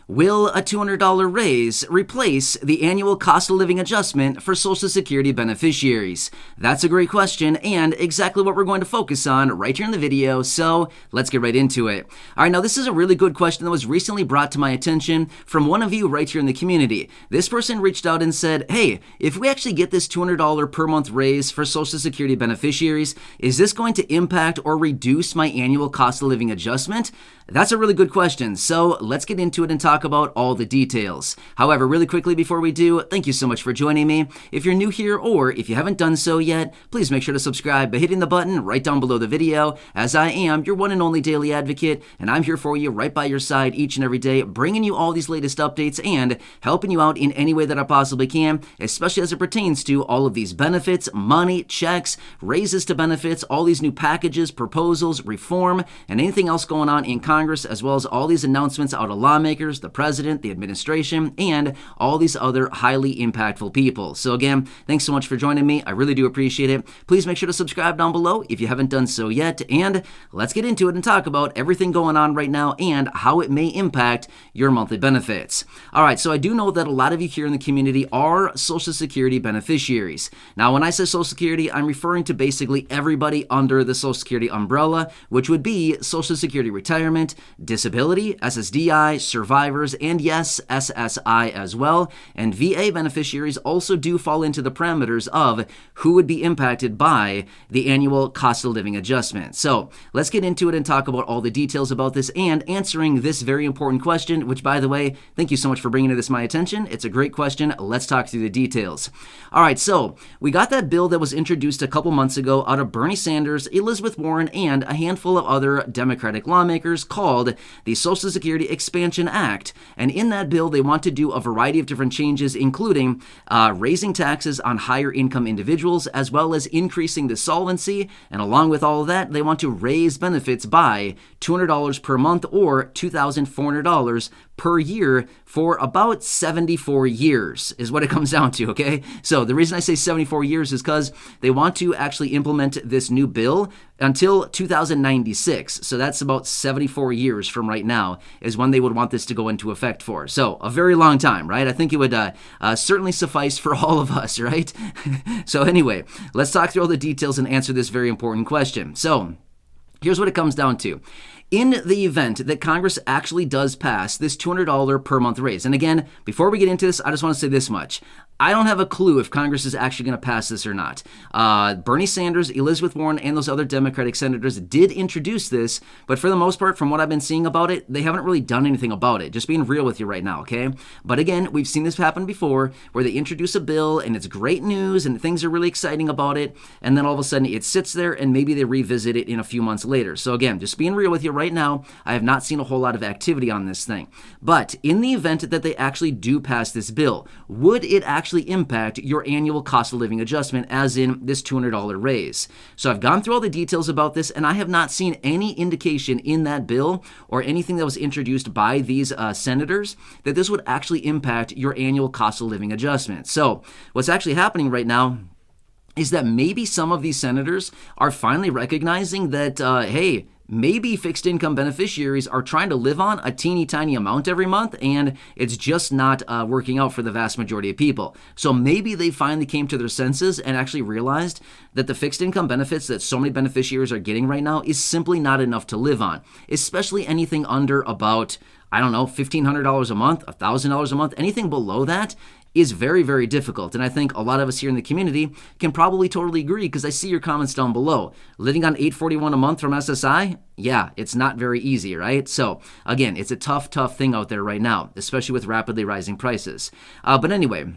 Will a $200 raise replace the annual cost of living adjustment for Social Security beneficiaries? That's a great question and exactly what we're going to focus on right here in the video, so let's get right into it. All right, now this is a really good question that was recently brought to my attention from one of you right here in the community. This person reached out and said, hey, if we actually get this $200 per month raise for Social Security beneficiaries, is this going to impact or reduce my annual cost of living adjustment? That's a really good question, so let's get into it and talk about all the details. However, really quickly before we do, thank you so much for joining me. If you're new here or if you haven't done so yet, please make sure to subscribe by hitting the button right down below the video, as I am your one and only daily advocate, and I'm here for you right by your side each and every day, bringing you all these latest updates and helping you out in any way that I possibly can, especially as it pertains to all of these benefits, money, checks, raises to benefits, all these new packages, proposals, reform, and anything else going on in Congress, as well as all these announcements out of lawmakers, the president, the administration, and all these other highly impactful people. So again, thanks so much for joining me. I really do appreciate it. Please make sure to subscribe down below if you haven't done so yet, and let's get into it and talk about everything going on right now and how it may impact your monthly benefits. All right, so I do know that a lot of you here in the community are Social Security beneficiaries. Now, when I say Social Security, I'm referring to basically everybody under the Social Security umbrella, which would be Social Security retirement, disability, SSDI, survivors, and yes, SSI as well. And VA beneficiaries also do fall into the parameters of who would be impacted by the annual cost of living adjustment. So let's get into it and talk about all the details about this and answering this very important question, which, by the way, thank you so much for bringing this to my attention. It's a great question. Let's talk through the details. All right, so we got that bill that was introduced a couple months ago out of Bernie Sanders, Elizabeth Warren, and a handful of other Democratic lawmakers called the Social Security Expansion Act. And in that bill, they want to do a variety of different changes, including raising taxes on higher income individuals, as well as increasing the solvency. And along with all of that, they want to raise benefits by $200 per month or $2,400 per year for about 74 years is what it comes down to, okay? So the reason I say 74 years is because they want to actually implement this new bill until 2096. So that's about 74 years from right now is when they would want this to go into effect for. So a very long time, right? I think it would certainly suffice for all of us, right? So anyway, let's talk through all the details and answer this very important question. So here's what it comes down to. In the event that Congress actually does pass this $200 per month raise, and again, before we get into this, I just want to say this much. I don't have a clue if Congress is actually going to pass this or not. Bernie Sanders, Elizabeth Warren, and those other Democratic senators did introduce this, but for the most part, from what I've been seeing about it, they haven't really done anything about it. Just being real with you right now, okay? But again, we've seen this happen before, where they introduce a bill, and it's great news, and things are really exciting about it, and then all of a sudden it sits there, and maybe they revisit it in a few months later. So again, just being real with you right now, I have not seen a whole lot of activity on this thing. But in the event that they actually do pass this bill, would it actually impact your annual cost of living adjustment, as in this $200 raise? So I've gone through all the details about this, and I have not seen any indication in that bill or anything that was introduced by these senators that this would actually impact your annual cost of living adjustment. So what's actually happening right now is that maybe some of these senators are finally recognizing that, hey, maybe fixed income beneficiaries are trying to live on a teeny tiny amount every month, and it's just not working out for the vast majority of people. So maybe they finally came to their senses and actually realized that the fixed income benefits that so many beneficiaries are getting right now is simply not enough to live on, especially anything under about, I don't know, $1,500 a month, $1,000 a month. Anything below that is very, very difficult. And I think a lot of us here in the community can probably totally agree, because I see your comments down below. Living on $841 a month from SSI, yeah, it's not very easy, right? So again, it's a tough thing out there right now, especially with rapidly rising prices. But anyway,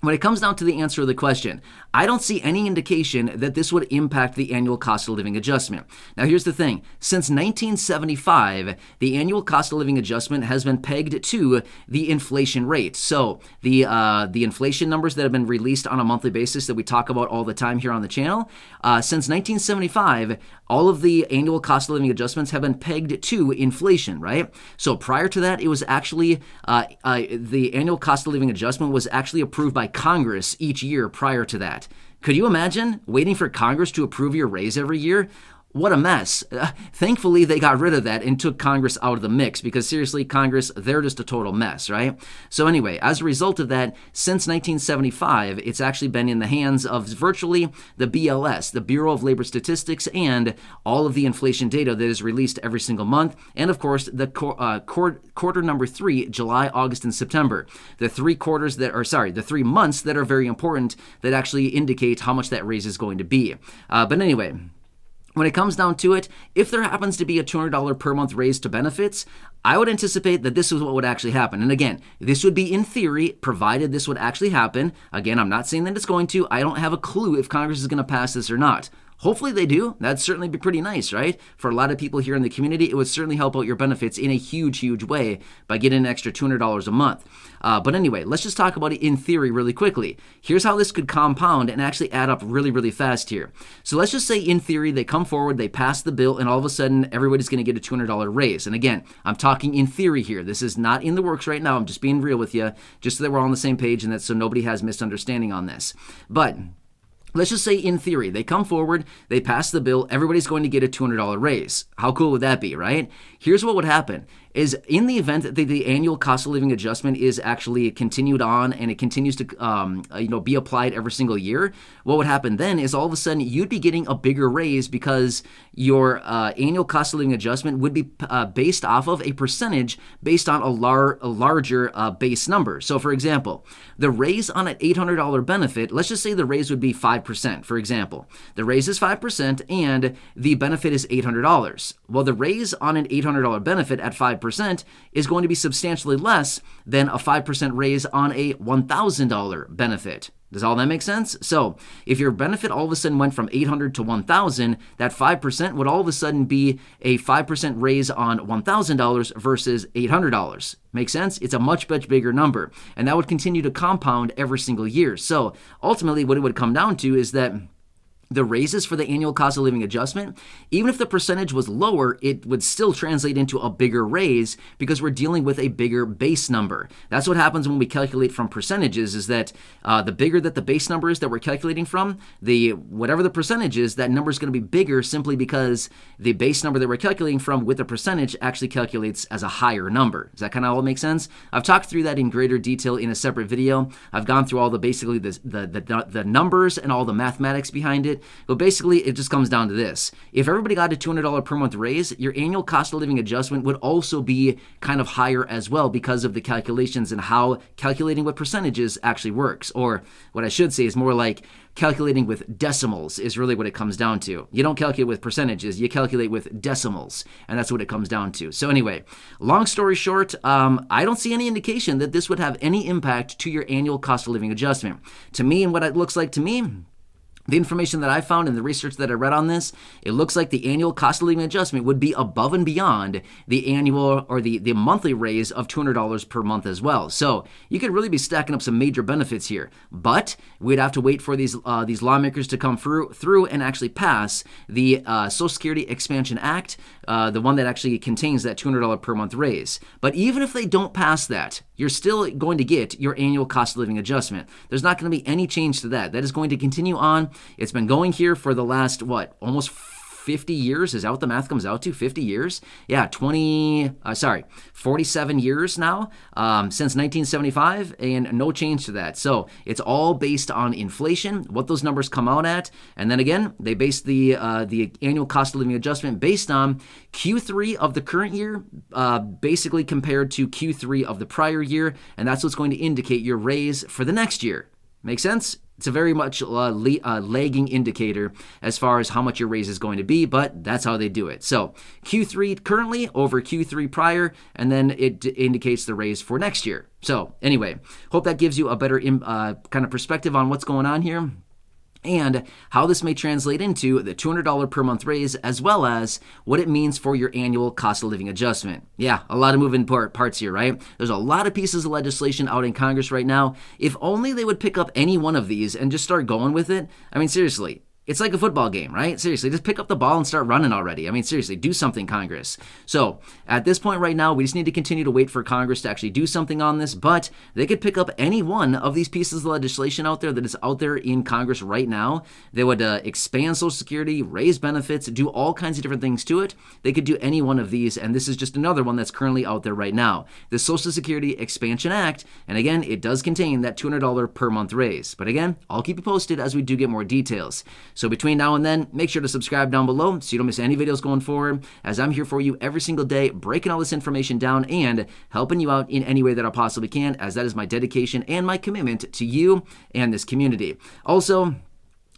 when it comes down to the answer of the question, I don't see any indication that this would impact the annual cost of living adjustment. Now, here's the thing. Since 1975, the annual cost of living adjustment has been pegged to the inflation rate. So the inflation numbers that have been released on a monthly basis that we talk about all the time here on the channel, since 1975, all of the annual cost of living adjustments have been pegged to inflation, right? So prior to that, it was actually, the annual cost of living adjustment was actually approved by Congress each year prior to that. Could you imagine waiting for Congress to approve your raise every year? What a mess. Thankfully, they got rid of that and took Congress out of the mix because seriously, Congress, they're just a total mess, right? So anyway, as a result of that, since 1975, it's actually been in the hands of virtually the BLS, the Bureau of Labor Statistics, and all of the inflation data that is released every single month. And of course, the quarter number 3, July, August, and September. The 3 months that are very important that actually indicate how much that raise is going to be. But anyway, when it comes down to it, if there happens to be a $200 per month raise to benefits, I would anticipate that this is what would actually happen. And again, this would be in theory, provided this would actually happen. Again, I'm not saying that it's going to. I don't have a clue if Congress is going to pass this or not. Hopefully they do. That'd certainly be pretty nice, right? For a lot of people here in the community, it would certainly help out your benefits in a huge, huge way by getting an extra $200 a month. But anyway, let's just talk about it in theory really quickly. Here's how this could compound and actually add up really, really fast here. So let's just say in theory, they come forward, they pass the bill, and all of a sudden, everybody's going to get a $200 raise. And again, I'm talking in theory here. This is not in the works right now. I'm just being real with you, just so that we're all on the same page and that so nobody has misunderstanding on this. But let's just say in theory, they come forward, they pass the bill, everybody's going to get a $200 raise. How cool would that be, right? Here's what would happen. Is in the event that the annual cost of living adjustment is actually continued on and it continues to be applied every single year, what would happen then is all of a sudden you'd be getting a bigger raise because your annual cost of living adjustment would be based off of a percentage based on a larger base number. So for example, the raise on an $800 benefit, let's just say the raise would be 5%, for example. The raise is 5% and the benefit is $800. Well, the raise on an $800 benefit at 5% is going to be substantially less than a 5% raise on a $1,000 benefit. Does all that make sense? So if your benefit all of a sudden went from $800 to $1,000, that 5% would all of a sudden be a 5% raise on $1,000 versus $800. Make sense? It's a much, much bigger number. And that would continue to compound every single year. So ultimately what it would come down to is that the raises for the annual cost of living adjustment, even if the percentage was lower, it would still translate into a bigger raise because we're dealing with a bigger base number. That's what happens when we calculate from percentages, is that the bigger that the base number is that we're calculating from, whatever the percentage is, that number is going to be bigger simply because the base number that we're calculating from with the percentage actually calculates as a higher number. Does that kind of all make sense? I've talked through that in greater detail in a separate video. I've gone through all the numbers and all the mathematics behind it. But basically, it just comes down to this. If everybody got a $200 per month raise, your annual cost of living adjustment would also be kind of higher as well because of the calculations and how calculating with percentages actually works. Or what I should say is more like calculating with decimals is really what it comes down to. You don't calculate with percentages, you calculate with decimals, and that's what it comes down to. So anyway, long story short, I don't see any indication that this would have any impact to your annual cost of living adjustment. To me, and what it looks like to me, the information that I found and the research that I read on this, it looks like the annual cost of living adjustment would be above and beyond the annual or the monthly raise of $200 per month as well. So you could really be stacking up some major benefits here. But we'd have to wait for these lawmakers to come through and actually pass the Social Security Expansion Act, the one that actually contains that $200 per month raise. But even if they don't pass that, you're still going to get your annual cost of living adjustment. There's not going to be any change to that. That is going to continue on. It's been going here for the last, almost 50 years? Is that what the math comes out to? 50 years? Yeah, 47 years now, since 1975, and no change to that. So it's all based on inflation, what those numbers come out at, and then again, they base the annual cost of living adjustment based on Q3 of the current year, basically compared to Q3 of the prior year, and that's what's going to indicate your raise for the next year. Make sense? It's a very much lagging indicator as far as how much your raise is going to be, but that's how they do it. So Q3 currently over Q3 prior, and then it indicates the raise for next year. So anyway, hope that gives you a better kind of perspective on what's going on here and how this may translate into the $200 per month raise, as well as what it means for your annual cost of living adjustment. Yeah, a lot of moving parts here, right? There's a lot of pieces of legislation out in Congress right now. If only they would pick up any one of these and just start going with it. I mean, seriously, It's like a football game, right? Seriously, just pick up the ball and start running already. I mean, seriously, do something, Congress. So at this point right now, we just need to continue to wait for Congress to actually do something on this, but they could pick up any one of these pieces of legislation out there that is out there in Congress right now. They would expand Social Security, raise benefits, do all kinds of different things to it. They could do any one of these, and this is just another one that's currently out there right now. The Social Security Expansion Act, and again, it does contain that $200 per month raise. But again, I'll keep you posted as we do get more details. So between now and then, make sure to subscribe down below so you don't miss any videos going forward, as I'm here for you every single day, breaking all this information down and helping you out in any way that I possibly can, as that is my dedication and my commitment to you and this community. Also,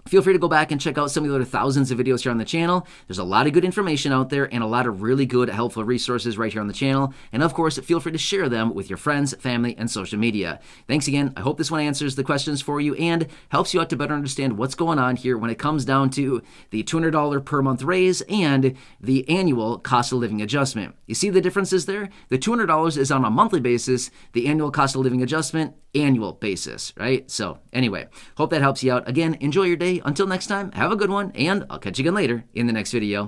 feel free to go back and check out some of the other thousands of videos here on the channel. There's a lot of good information out there and a lot of really good, helpful resources right here on the channel. And of course, feel free to share them with your friends, family, and social media. Thanks again. I hope this one answers the questions for you and helps you out to better understand what's going on here when it comes down to the $200 per month raise and the annual cost of living adjustment. You see the differences there? The $200 is on a monthly basis, the annual cost of living adjustment, annual basis, right? So anyway, hope that helps you out. Again, enjoy your day. Until next time, have a good one, and I'll catch you again later in the next video.